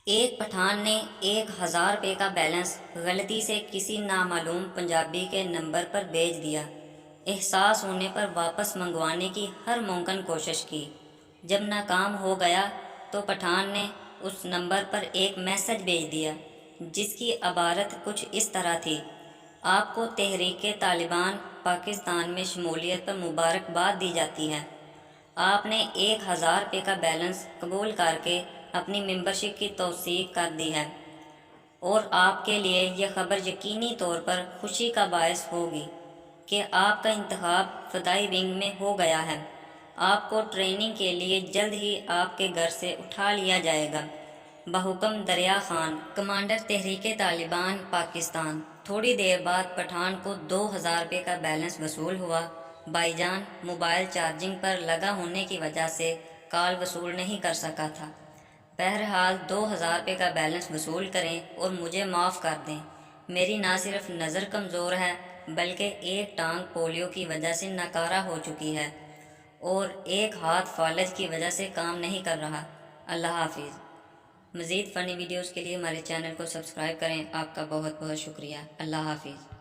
ایک پٹھان نے 1000 روپے کا بیلنس غلطی سے کسی نامعلوم پنجابی کے نمبر پر بھیج دیا۔ احساس ہونے پر واپس منگوانے کی ہر ممکن کوشش کی۔ جب ناکام ہو گیا تو پٹھان نے اس نمبر پر ایک میسج بھیج دیا جس کی عبارت کچھ اس طرح تھی: آپ کو تحریک طالبان پاکستان میں شمولیت پر مبارکباد دی جاتی ہے۔ آپ نے 1000 روپے کا بیلنس قبول کر کے اپنی ممبرشپ کی توثیق کر دی ہے، اور آپ کے لیے یہ خبر یقینی طور پر خوشی کا باعث ہوگی کہ آپ کا انتخاب فضائی ونگ میں ہو گیا ہے۔ آپ کو ٹریننگ کے لیے جلد ہی آپ کے گھر سے اٹھا لیا جائے گا۔ بحکم دریا خان، کمانڈر تحریک طالبان پاکستان۔ تھوڑی دیر بعد پٹھان کو 2000 روپے کا بیلنس وصول ہوا۔ بھائی جان موبائل چارجنگ پر لگا ہونے کی وجہ سے کال وصول نہیں کر سکا تھا۔ بہرحال 2000 روپے کا بیلنس وصول کریں اور مجھے معاف کر دیں۔ میری نہ صرف نظر کمزور ہے بلکہ ایک ٹانگ پولیو کی وجہ سے ناکارہ ہو چکی ہے اور ایک ہاتھ فالج کی وجہ سے کام نہیں کر رہا۔ اللہ حافظ۔ مزید فنی ویڈیوز کے لیے ہمارے چینل کو سبسکرائب کریں۔ آپ کا بہت بہت شکریہ۔ اللہ حافظ۔